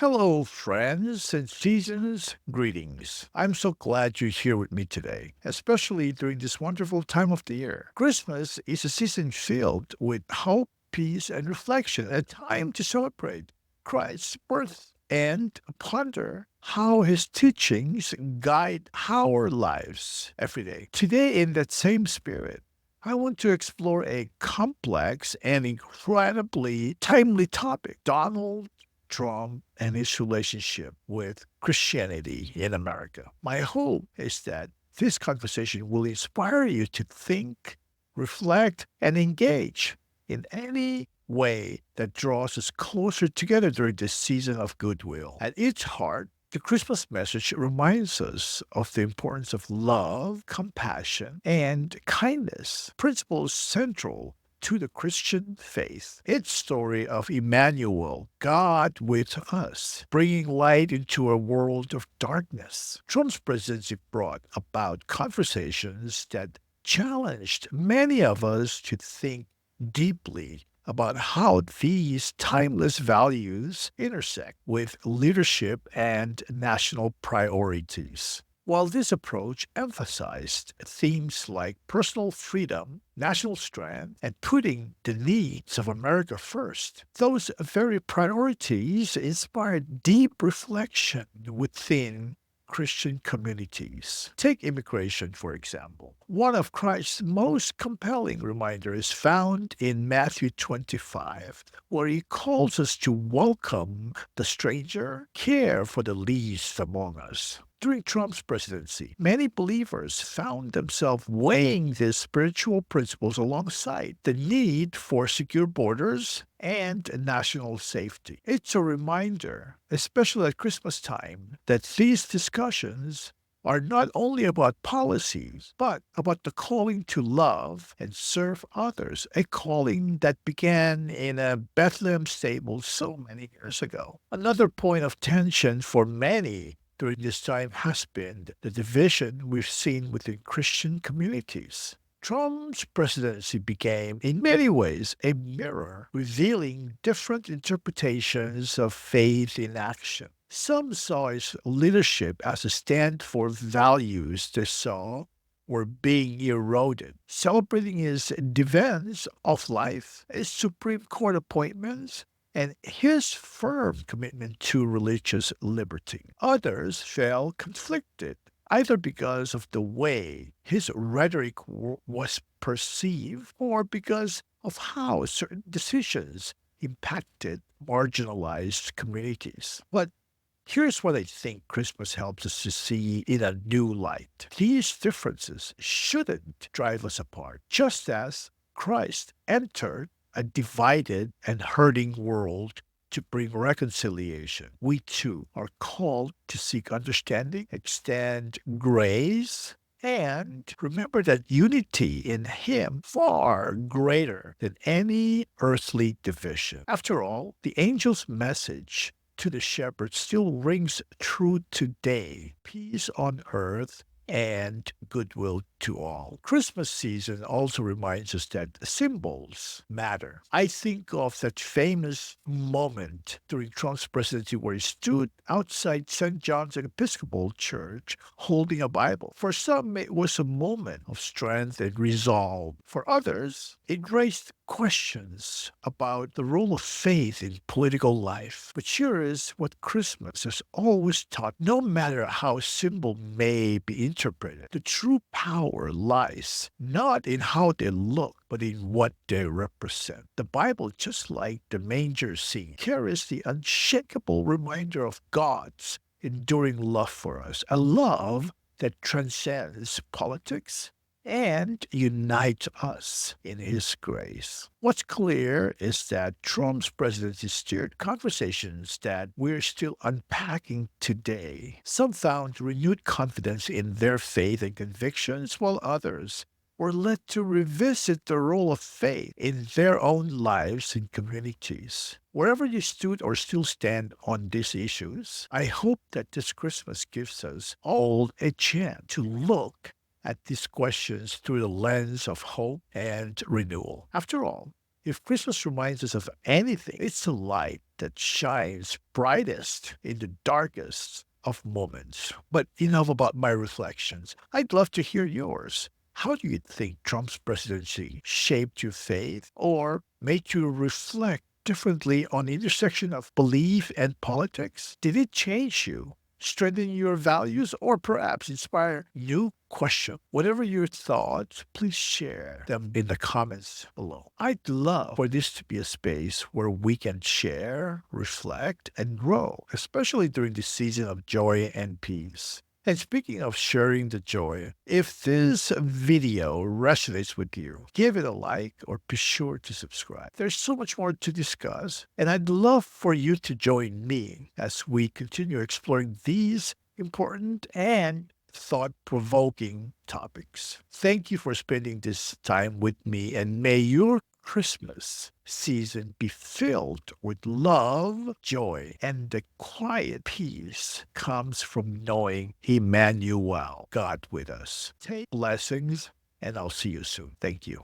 Hello, friends and seasons. Greetings. I'm so glad you're here with me today, especially during this wonderful time of the year. Christmas is a season filled with hope, peace, and reflection, a time to celebrate Christ's birth and ponder how his teachings guide our lives every day. Today, in that same spirit, I want to explore a complex and incredibly timely topic: Donald Trump and his relationship with Christianity in America. My hope is that this conversation will inspire you to think, reflect, and engage in any way that draws us closer together during this season of goodwill. At its heart, the Christmas message reminds us of the importance of love, compassion, and kindness, principles central to the Christian faith. Its story of Emmanuel, God with us, bringing light into a world of darkness. Trump's presidency brought about conversations that challenged many of us to think deeply about how these timeless values intersect with leadership and national priorities. While this approach emphasized themes like personal freedom, national strength, and putting the needs of America first, those very priorities inspired deep reflection within Christian communities. Take immigration, for example. One of Christ's most compelling reminders is found in Matthew 25, where he calls us to welcome the stranger, care for the least among us. During Trump's presidency, many believers found themselves weighing these spiritual principles alongside the need for secure borders and national safety. It's a reminder, especially at Christmas time, that these discussions are not only about policies, but about the calling to love and serve others, a calling that began in a Bethlehem stable so many years ago. Another point of tension for many during this time has been the division we've seen within Christian communities. Trump's presidency became, in many ways, a mirror revealing different interpretations of faith in action. Some saw his leadership as a stand for values they saw were being eroded, celebrating his defense of life, his Supreme Court appointments, and his firm commitment to religious liberty. Others felt conflicted, either because of the way his rhetoric was perceived or because of how certain decisions impacted marginalized communities. But here's what I think Christmas helps us to see in a new light. These differences shouldn't drive us apart, just as Christ entered a divided and hurting world to bring reconciliation. We too are called to seek understanding, extend grace, and remember that unity in Him far greater than any earthly division. After all, the angel's message to the shepherd still rings true today: peace on earth and goodwill to all. Christmas season also reminds us that symbols matter. I think of that famous moment during Trump's presidency where he stood outside St. John's Episcopal Church holding a Bible. For some, it was a moment of strength and resolve. For others, it raised questions about the role of faith in political life. But here is what Christmas has always taught: no matter how symbol may be interpreted, the true power lies not in how they look, but in what they represent. The Bible, just like the manger scene, carries the unshakable reminder of God's enduring love for us, a love that transcends politics and unite us in His grace. What's clear is that Trump's presidency steered conversations that we're still unpacking today. Some found renewed confidence in their faith and convictions, while others were led to revisit the role of faith in their own lives and communities. Wherever you stood or still stand on these issues, I hope that this Christmas gives us all a chance to look at these questions through the lens of hope and renewal. After all, If Christmas reminds us of anything, it's a light that shines brightest in the darkest of moments. But enough about my reflections. I'd love to hear yours. How do you think Trump's presidency shaped your faith or made you reflect differently on the intersection of belief and politics? Did it change you, strengthen your values, or perhaps inspire new questions? Whatever your thoughts, please share them in the comments below. I'd love for this to be a space where we can share, reflect, and grow, especially during this season of joy and peace. And speaking of sharing the joy, if this video resonates with you, give it a like or be sure to subscribe. There's so much more to discuss, and I'd love for you to join me as we continue exploring these important and thought-provoking topics. Thank you for spending this time with me, and may your Christmas season be filled with love, joy, and the quiet peace comes from knowing Emmanuel, God with us. Take blessings, and I'll see you soon. Thank you.